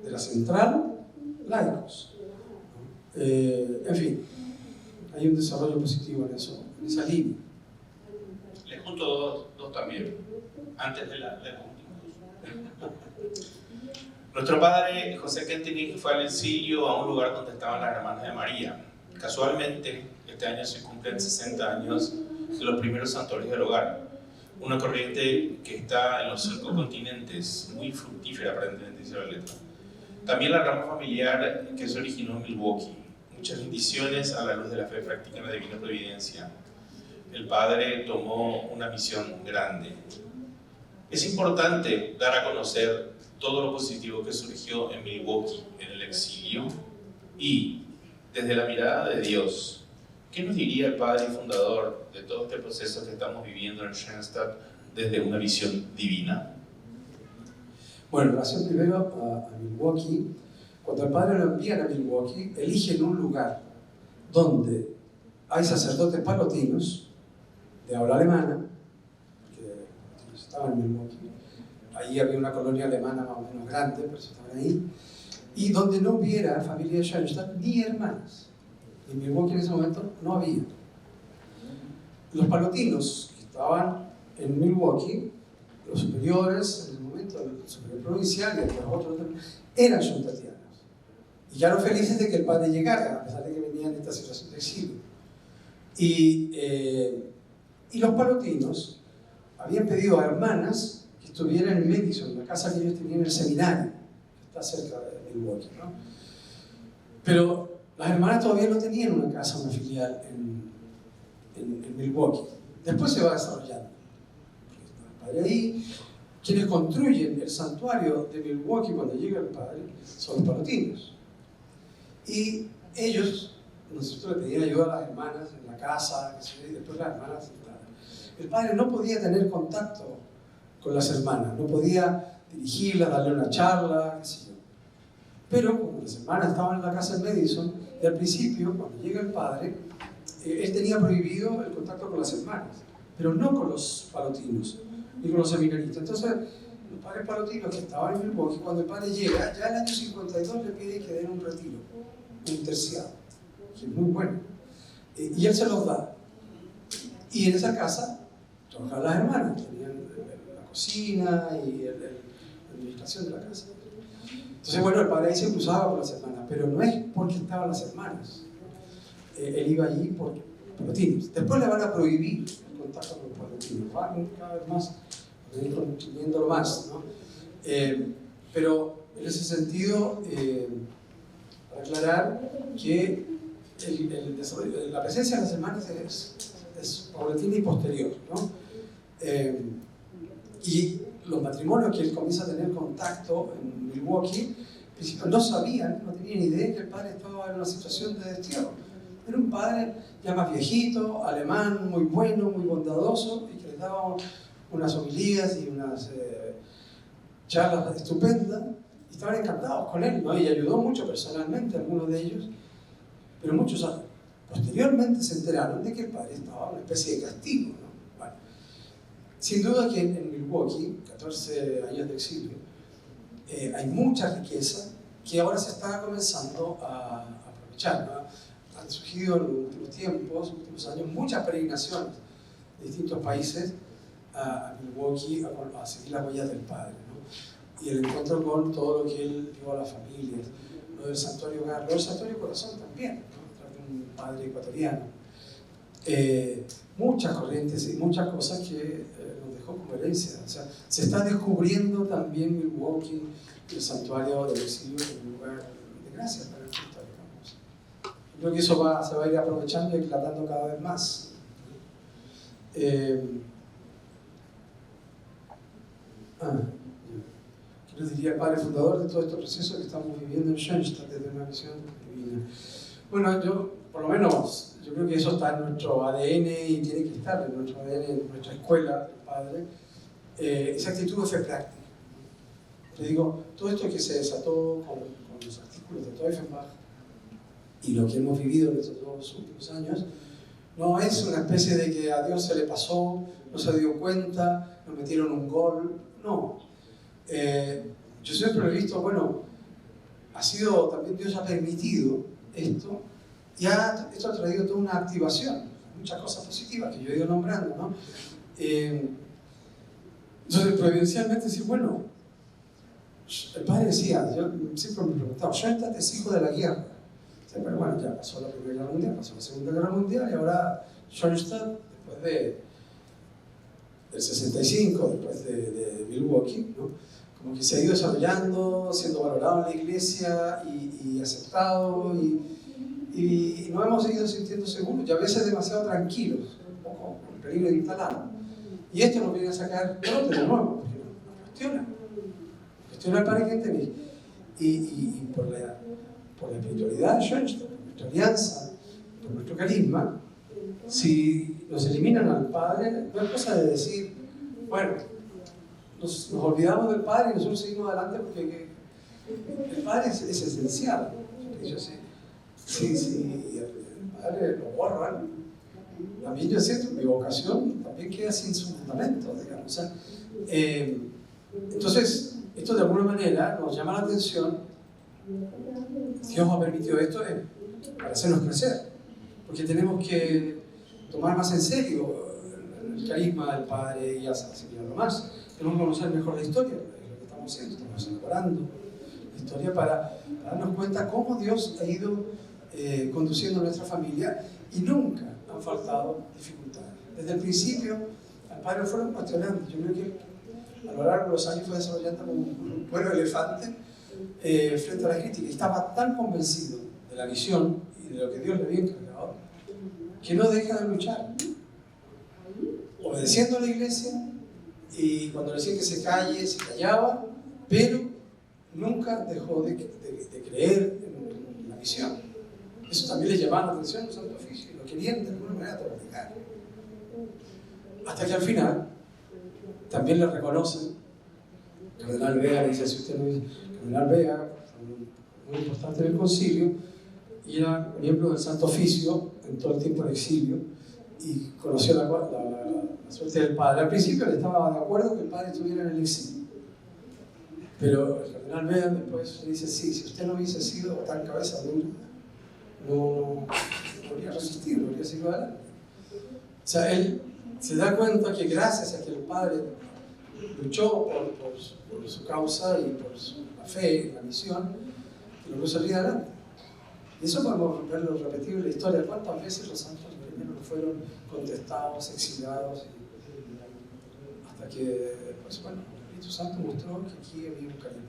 de la central, laicos. En fin, hay un desarrollo positivo en eso, en esa línea. Les junto dos también, antes de la última. Nuestro padre José Kentenich fue al exilio a un lugar donde estaban las hermanas de María. Casualmente, este año se cumplen 60 años de los primeros santuarios del hogar. Una corriente que está en los 5 continentes, muy fructífera aparentemente, dice la letra. También la rama familiar que se originó en Milwaukee. Muchas bendiciones a la luz de la fe práctica en la divina providencia. El padre tomó una misión grande. Es importante dar a conocer todo lo positivo que surgió en Milwaukee, en el exilio, y desde la mirada de Dios, ¿qué nos diría el padre y fundador de todo este proceso que estamos viviendo en Schoenstatt desde una visión divina? Bueno, en relación primero a Milwaukee, cuando el padre lo envían a Milwaukee, eligen un lugar donde hay sacerdotes palotinos de habla alemana, porque estaban en Milwaukee, ahí había una colonia alemana más o menos grande, por eso estaban ahí, y donde no hubiera familia de Schoenstatt ni hermanas. En Milwaukee en ese momento no había. Los palotinos que estaban en Milwaukee, los superiores, en el momento, el superior provincial y los otros, eran schoenstattianos. Y ya no felices de que el padre llegara, a pesar de que venían en esta situación de exilio. Y los palotinos habían pedido a hermanas que estuvieran en Madison, la casa que ellos tenían en el seminario, que está cerca de Milwaukee, ¿no? Pero las hermanas todavía no tenían una casa, una filial en Milwaukee. Después se va desarrollando. El padre ahí, quienes construyen el santuario de Milwaukee cuando llega el padre son los palotinos. Y ellos, nosotros le pedían ayuda a las hermanas en la casa, y después las hermanas. El padre no podía tener contacto con las hermanas, no podía dirigirlas, darle una charla, qué sé yo. Pero como las hermanas estaban en la casa de Madison, y al principio, cuando llega el padre, él tenía prohibido el contacto con las hermanas, pero no con los palotinos, ni con los seminaristas. Entonces, los padres palotinos que estaban en Milwaukee, cuando el padre llega, ya en el año 52 le pide que den un retiro, un terciado, que es muy bueno. Y él se los da. Y en esa casa trabajaban las hermanas, tenían la cocina y la administración de la casa. Entonces, bueno, el padre ahí se cruzaba con las hermanas, pero no es porque estaban las hermanas. Él iba allí por palotinos. Después le van a prohibir el contacto con los palotinos. Van cada vez más, construyéndolo más, ¿no? Pero en ese sentido, para aclarar que la presencia de las hermanas es paulatina y posterior, ¿no? Y los matrimonios que él comienza a tener contacto en Milwaukee, al principio no sabían, no tenían idea que el padre estaba en una situación de destierro. Era un padre ya más viejito, alemán, muy bueno, muy bondadoso, y que les daba unas homilías y unas charlas estupendas, y estaban encantados con él, ¿no? Y ayudó mucho personalmente a algunos de ellos, pero muchos posteriormente se enteraron de que el padre estaba en una especie de castigo, ¿no? Bueno, sin duda que en Milwaukee, 14 años de exilio, hay mucha riqueza que ahora se está comenzando a aprovechar, ¿no? Han surgido en los últimos tiempos, en los últimos años, muchas peregrinaciones de distintos países a Milwaukee a seguir las huellas del padre, ¿no? Y el encuentro con todo lo que él dio a las familias, lo del santuario hogar, lo del santuario corazón también, ¿no? Un padre ecuatoriano. Muchas corrientes y muchas cosas que nos dejó hijos como herencia. O sea, se está descubriendo también Milwaukee, el santuario del exilio, como un lugar de gracia para el Cristo, digamos. Yo creo que eso se va a ir aprovechando y aclarando cada vez más. ¿Qué nos diría el padre fundador de todo este proceso que estamos viviendo en Schoenstatt desde una visión divina? Bueno, yo, por lo menos, yo creo que eso está en nuestro ADN y tiene que estar en nuestro ADN, en nuestra escuela del Padre, esa actitud de fe práctica. Te digo, todo esto que se desató con los artículos de Teufenbach y lo que hemos vivido en estos 2 últimos años, no es una especie de que a Dios se le pasó, no se dio cuenta, nos metieron un gol, no. Yo siempre he visto, bueno, también Dios ha permitido esto, y esto ha traído toda una activación, muchas cosas positivas que yo he ido nombrando, ¿no? Entonces, providencialmente, sí, bueno, el padre decía, yo siempre me preguntaba, Schoenstatt es hijo de la guerra. Pero bueno, ya pasó la Primera Guerra Mundial, pasó la Segunda Guerra Mundial, y ahora Schoenstatt, después del 65, después de Milwaukee, ¿no? Como que se ha ido desarrollando, siendo valorado en la iglesia y aceptado, y nos hemos ido sintiendo seguros, y a veces demasiado tranquilos, un poco con el peligro de instalar. Y esto nos viene a sacar brote de nuevo, porque nos cuestiona el padre que tenéis. Y por la espiritualidad de Schoenstatt, por nuestra alianza, por nuestro carisma, si nos eliminan al Padre, no es cosa de decir, bueno, nos olvidamos del Padre y nosotros seguimos adelante porque el Padre es esencial. Yo sé, si el Padre lo borran, a mí yo siento mi vocación también queda sin su fundamento, digamos. O sea, entonces, esto de alguna manera nos llama la atención. Dios ha permitido esto para hacernos crecer, porque tenemos que tomar más en serio el carisma del Padre y asimilarlo más. Tenemos que conocer mejor la historia, es lo que estamos haciendo, estamos elaborando la historia para darnos cuenta cómo Dios ha ido conduciendo a nuestra familia y nunca han faltado dificultades. Desde el principio al Padre lo fueron cuestionando. Yo creo que a lo largo de los años fue desarrollando como un cuero elefante frente a la crítica. Y estaba tan convencido de la visión y de lo que Dios le había encargado que no deja de luchar, obedeciendo a la iglesia, y cuando le decían que se calle, se callaba, pero nunca dejó de creer en la visión. Eso también le llamaba la atención a los santos oficios, lo querían de alguna manera obligar. Hasta que al final también le reconocen. El cardenal Bea le dice, si usted no dice, el cardenal Bea, muy importante en el concilio, y era miembro del Santo Oficio en todo el tiempo de exilio, y conoció la suerte del padre. Al principio le estaba de acuerdo que el padre estuviera en el exilio, pero el cardenal Bea después le dice, sí, si usted no hubiese sido tan cabeza dura, no habría resistido, no habría seguido adelante. O sea, él se da cuenta que gracias a que el padre luchó por su causa y por la fe, la misión, que logró salir adelante. Y eso podemos verlo repetido en la historia. ¿Cuántas veces los santos primeros fueron contestados, exiliados? Hasta que, pues bueno, el Espíritu Santo mostró que aquí había un camino.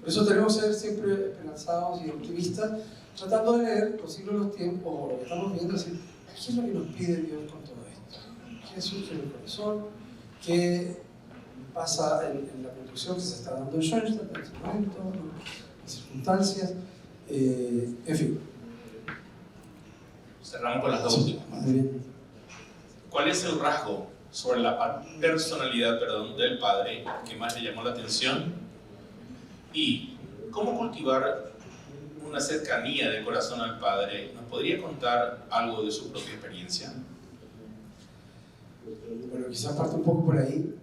Por eso tenemos que ser siempre esperanzados y optimistas, tratando de leer los siglos de los tiempos, o lo que estamos viendo, decir, ¿qué es lo que nos pide Dios con todo esto? ¿Qué surge en el corazón? ¿Qué pasa en la construcción que se está dando en Schoenstatt, en este momento, las circunstancias? En fin. Cerramos con las dos últimas. ¿Cuál es el rasgo sobre la personalidad del Padre que más le llamó la atención? ¿Y cómo cultivar una cercanía de corazón al Padre? ¿Nos podría contar algo de su propia experiencia? Bueno, quizás parte un poco por ahí.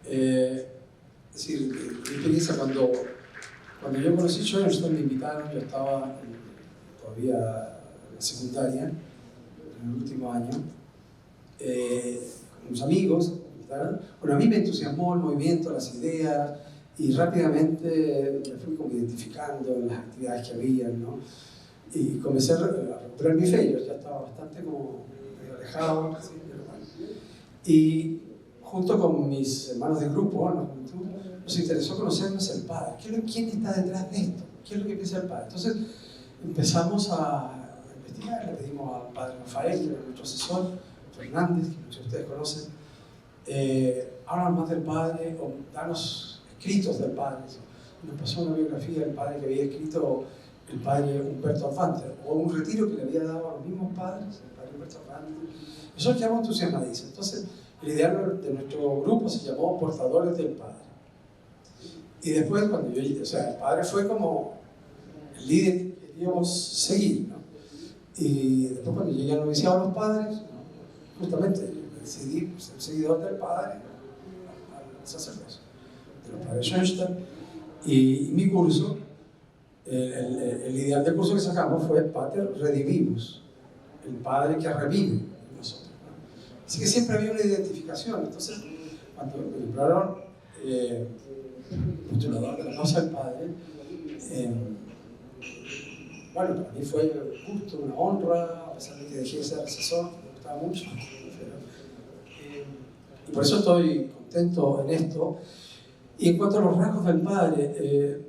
Es decir, mi experiencia cuando yo conocí Schoenstatt, me invitaron, yo estaba todavía en la secundaria, en el último año, con unos amigos, bueno, a mí me entusiasmó el movimiento, las ideas, y rápidamente me fui como identificando en las actividades que había, ¿no? Y comencé a recuperar mi fe. Yo ya estaba bastante como medio alejado, ¿sí? Pero bueno. Y junto con mis hermanos de grupo, en la juventud, nos interesó conocer más el Padre. ¿Quién está detrás de esto? ¿Qué es lo que piensa el Padre? Entonces empezamos a investigar, le pedimos al Padre Rafael, que era nuestro asesor, Fernández, que muchos de ustedes conocen, háblanos más del Padre, o danos escritos del Padre. Y nos pasó una biografía del Padre que había escrito el Padre Humberto Alfante, o un retiro que le había dado a los mismos padres, el Padre Humberto Alfante. Nosotros quedamos entusiasmadísimos. Entonces, el ideal de nuestro grupo se llamó Portadores del Padre. Y después, cuando o sea, el Padre fue como el líder que queríamos seguir, ¿no? Y después, cuando llegué al noviciado a los padres, ¿no? Justamente decidí ser seguidor del Padre, al sacerdocio, de los padres Schoenstatt. Y mi curso, el ideal del curso que sacamos fue Pater Redivimus, el Padre que revive en nosotros, ¿no? Así que siempre había una identificación. Entonces, cuando me nombraron postulador de la causa del Padre, bueno, para mí fue justo una honra, a pesar de que dejé de ser asesor, me gustaba mucho, y por eso estoy contento en esto. Y en cuanto a los rasgos del Padre,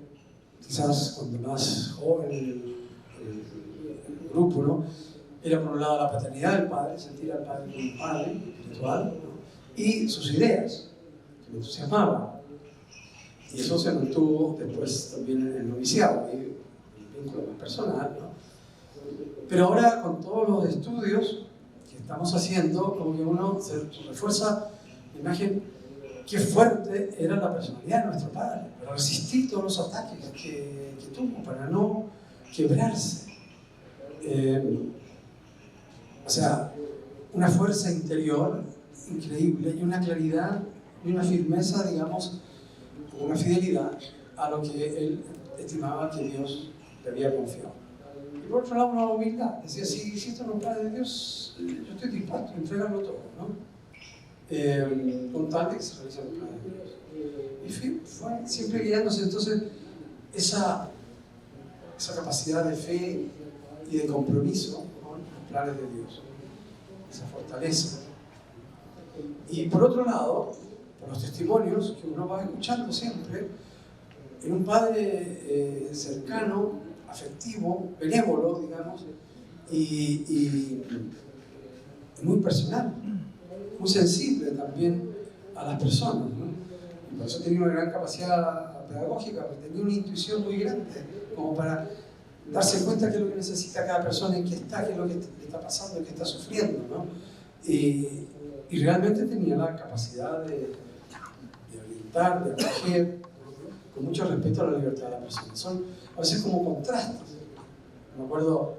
quizás cuando más joven el grupo, ¿no? Era por un lado la paternidad del Padre, sentir al Padre como un Padre espiritual, ¿no? Y sus ideas, que me entusiasmaban. Y eso se mantuvo después también en el noviciado, y el vínculo más personal, ¿no? Pero ahora, con todos los estudios que estamos haciendo, como que uno se refuerza la imagen qué fuerte era la personalidad de nuestro Padre, para resistir todos los ataques que tuvo, para no quebrarse. O sea, una fuerza interior increíble y una claridad y una firmeza, digamos, una fidelidad a lo que él estimaba que Dios le había confiado. Y por otro lado, una humildad. Decía, si esto no es de Dios, yo estoy dispuesto a entregarlo todo, ¿no? Con tal de que se realice los planes de Dios. Y fue siempre guiándose. Entonces, esa capacidad de fe y de compromiso con los planes de Dios, esa fortaleza. Y por otro lado, por los testimonios que uno va escuchando siempre, en un Padre cercano, afectivo, benévolo, digamos, y muy personal, muy sensible también a las personas, ¿no? Y por eso tenía una gran capacidad pedagógica, porque tenía una intuición muy grande, como para darse cuenta qué es lo que necesita cada persona, en qué está, qué es lo que le está pasando, qué está sufriendo, ¿no? Y realmente tenía la capacidad de orientar, de acoger, con mucho respeto a la libertad de la persona. Son a veces como contrastes. Me acuerdo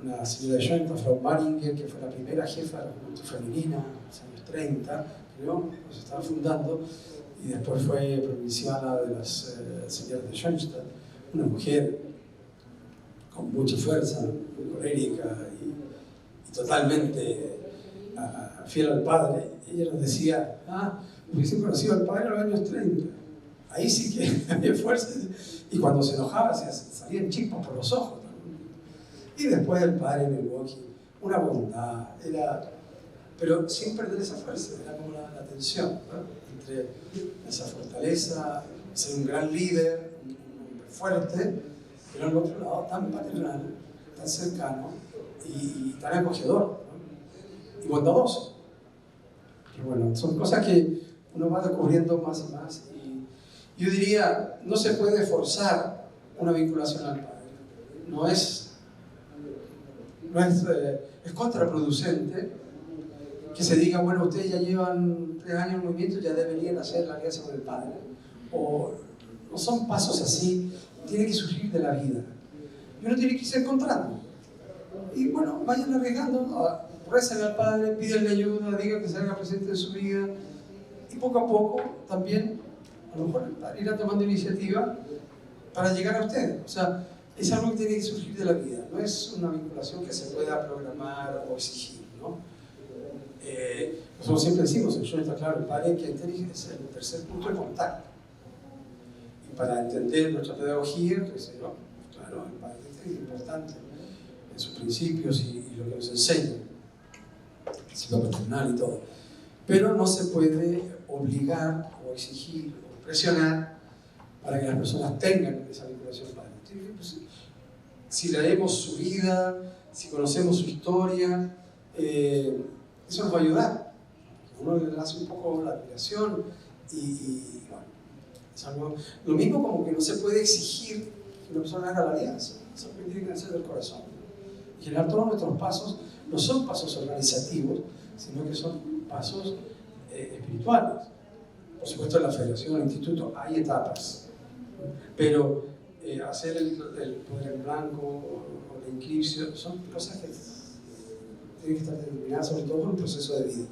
una señora de Schoenstatt, Frau Maringer, que fue la primera jefa de la juventud femenina en los años 30, creo, se estaba fundando, y después fue provinciala de las señoras de Schoenstatt, una mujer con mucha fuerza, muy colérica y totalmente fiel al padre. Ella nos decía, hubiesen conocido al padre en los años 30. Ahí sí que había fuerza. Y cuando se enojaba, salían chispas por los ojos. Y después el padre en Milwaukee, una bondad, pero sin perder esa fuerza, era como la tensión, ¿no? Entre esa fortaleza, ser un gran líder, un hombre fuerte, pero al otro lado tan paternal, tan cercano y tan acogedor, ¿no? Y bondadoso. Y bueno, son cosas que uno va descubriendo más y más. Y yo diría, no se puede forzar una vinculación al Padre. Es contraproducente que se diga, bueno, ustedes ya llevan 3 años en movimiento, ya deberían hacer la alianza con el Padre. O no son pasos así, tiene que surgir de la vida. Y uno tiene que irse encontrando. Y bueno, vayan arriesgando, recen al Padre, pídenle ayuda, digan que se haga presente en su vida. Y poco a poco también, a lo mejor el Padre irá tomando iniciativa para llegar a ustedes. O sea, es algo que tiene que surgir de la vida, no es una vinculación que se pueda programar o exigir, ¿no? Nosotros siempre decimos, en Schoenstatt, está claro, el Padre que es el tercer punto de contacto. Y para entender nuestra pedagogía, pues, ¿no? Claro, el Padre es importante en sus principios y lo que nos enseña, el principio paternal y todo. pero no se puede obligar o exigir o presionar para que las personas tengan esa vinculación padre. Pues, si leemos su vida, si conocemos su historia, eso nos va a ayudar. Uno le hace un poco la admiración y bueno, es algo, lo mismo como que no se puede exigir que una persona haga la alianza, eso tiene que nacer del corazón. En general, todos nuestros pasos no son pasos organizativos, sino que son pasos espirituales. Por supuesto, en la federación, en el instituto, hay etapas, pero hacer el poder en blanco o la inscripción son cosas que tienen que estar determinadas, sobre todo por un proceso de vida.